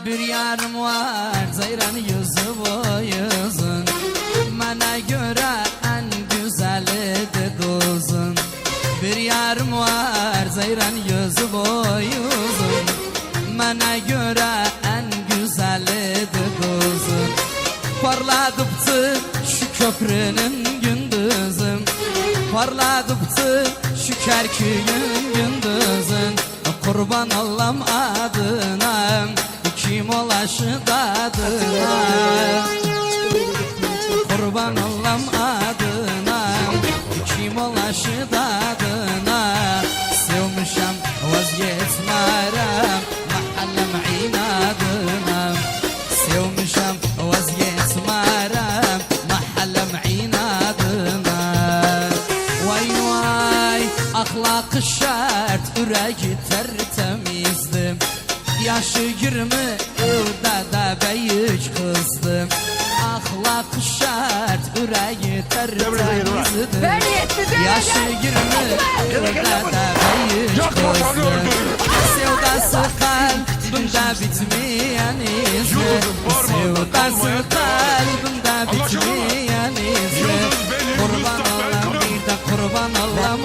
bir yarım var, Zeyran yüzü boyuzun. Bana göre en güzeli de dozun. Bir yarım var, Zeyran yüzü boyuzun. Bana göre en güzeli de dozun. Parladıptı şu köprünün gündüzüm. Parladıptı şu kerküğün gündüzün. Kurban Allah'ım adına, kim olaşı dadına. Kurban Allah'ım adına, kim olaşı dadına. Sevmişem vazgeçmerem, mahallem inadına. Sevmişem vazgeçmerem, mahallem inadına. Vay vay, ahlakı şart, ürəyi tertemizdim. Yaşı 20 yılda da büyük kızdım. Ahlakı şart, ürəyi tertemizdim. Yaşı 20 yılda da büyük kızdım. Sevdası kalbimde bitmeyen izmi. Sevdası kalbimde bitmeyen izmi. Kurban Allah'ım, bir de kurban Allah'ım